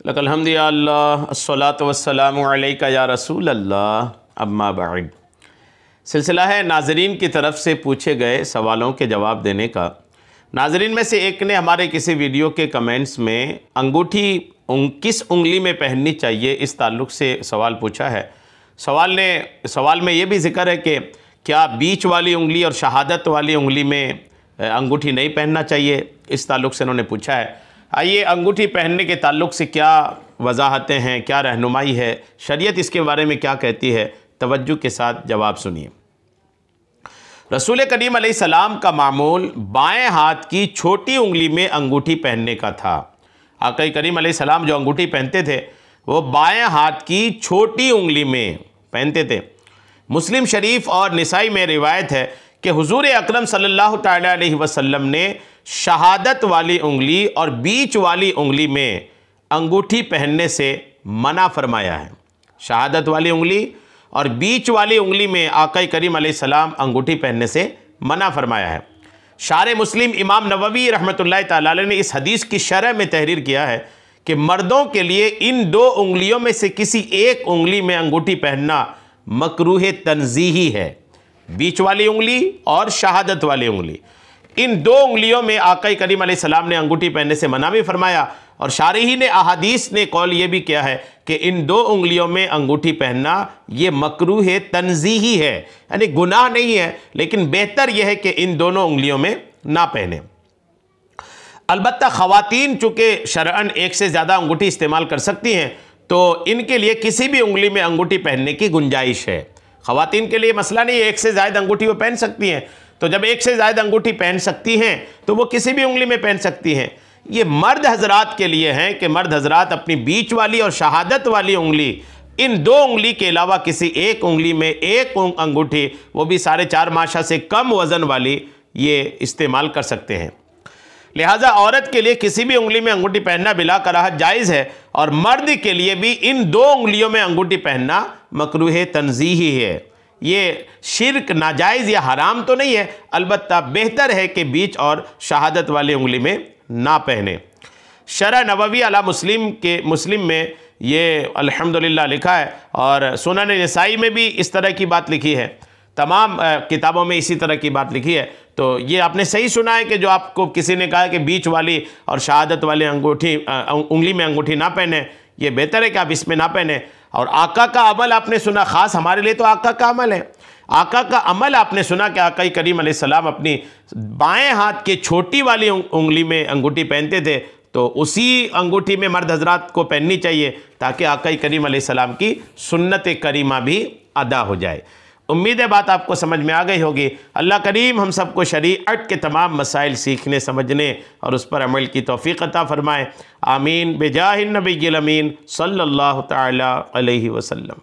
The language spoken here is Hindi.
लकल हम्दु या अल्लाह अस्सलातु वस्सलामु अलैका या रसूल अल्लाह अम्मा बाद। सिलसिला है नाज़रीन की तरफ़ से पूछे गए सवालों के जवाब देने का। नाज़रीन में से एक ने हमारे किसी वीडियो के कमेंट्स में अंगूठी किस उंगली में पहननी चाहिए इस ताल्लुक़ से सवाल पूछा है। सवाल में ये भी ज़िक्र है कि क्या बीच वाली उंगली और शहादत वाली उंगली में अंगूठी नहीं पहनना चाहिए, इस ताल्लुक़ से उन्होंने पूछा है। आइए अंगूठी पहनने के ताल्लुक़ से क्या वजाहतें हैं, क्या रहनुमाई है, शरीयत इसके बारे में क्या कहती है, तवज्जो के साथ जवाब सुनिए। रसूल करीम अलैहिस्सलाम का मामूल बाएं हाथ की छोटी उंगली में अंगूठी पहनने का था। आका करीम अलैहिस्सलाम जो अंगूठी पहनते थे वो बाएं हाथ की छोटी उंगली में पहनते थे। मुस्लिम शरीफ और निसाई में रिवायत है कि हुजूर अकरम सल्लल्लाहु तआला अलैहि वसल्लम ने शहादत वाली उंगली और बीच वाली उंगली में अंगूठी पहनने से मना फरमाया है। शहादत वाली उंगली और बीच वाली उंगली में आका करीम अलैहिस्सलाम अंगूठी पहनने से मना फरमाया है। शारे मुस्लिम इमाम नववी रहमतुल्लाह तआला अलैह ने इस हदीस की शरह में तहरीर किया है कि मर्दों के लिए इन दो उंगलियों में से किसी एक उंगली में अंगूठी पहनना मकरूह तंज़ीही है। बीच वाली उंगली और शहादत वाली उंगली, इन दो उंगलियों में आका करीम अलैहिस्सलाम ने अंगूठी पहनने से मना भी फरमाया। और शारही ने अहादीस ने कौल ये भी किया है कि इन दो उंगलियों में अंगूठी पहनना ये मकरूह तंज़ीही है, यानी गुनाह नहीं है, लेकिन बेहतर यह है कि इन दोनों उंगलियों में ना पहने। अलबत्ता ख़वातीन चूँकि शरअन एक से ज़्यादा अंगूठी इस्तेमाल कर सकती हैं तो इनके लिए किसी भी उंगली में अंगूठी पहनने की गुंजाइश है। ख़वातीन के लिए मसला नहीं है, एक से ज़्यादा अंगूठी वो पहन सकती हैं। तो जब एक से ज़्यादा अंगूठी पहन सकती हैं तो वो किसी भी उंगली में पहन सकती हैं। ये मर्द हजरात के लिए हैं कि मर्द हजरात अपनी बीच वाली और शहादत वाली उंगली, इन दो उंगली के अलावा किसी एक उंगली में एक अंगूठी, वो भी 4.5 माशा से कम वज़न वाली, ये इस्तेमाल कर सकते हैं। लिहाजा औरत के लिए किसी भी उंगली में अंगूठी पहनना बिला कराहत जायज़ है और मर्द के लिए भी इन दो उंगलियों में अंगूठी पहनना मकरूह तंज़ीही है। ये शिर्क, नाजायज़ या हराम तो नहीं है, अलबत्ता बेहतर है कि बीच और शहादत वाली उंगली में ना पहने। शरह नववी अला मुस्लिम में ये अल्हम्दुलिल्लाह लिखा है और सुनन नसाई में भी इस तरह की बात लिखी है। तमाम किताबों में इसी तरह की बात लिखी है। तो ये आपने सही सुना है कि जो आपको किसी ने कहा कि बीच वाली और शहादत वाली उंगली में अंगूठी ना पहने, ये बेहतर है कि आप इसमें ना पहने। और आका का अमल आपने सुना, ख़ास हमारे लिए तो आका का अमल है। आका का अमल आपने सुना कि आका करीम अलैहिस्सलाम अपनी बाएं हाथ की छोटी वाली उंगली में अंगूठी पहनते थे, तो उसी अंगूठी में मर्द हजरात को पहननी चाहिए ताकि आका करीम अलैहिस्सलाम की सुन्नत करीमा भी अदा हो जाए। उम्मीद है बात आपको समझ में आ गई होगी। अल्लाह करीम हम सबको शरीअत के तमाम मसाइल सीखने, समझने और उस पर अमल की तौफीक अता फरमाए। आमीन। बेजाहिन नबील अमीन सल्लल्लाहु तआला अलैहि वसल्लम।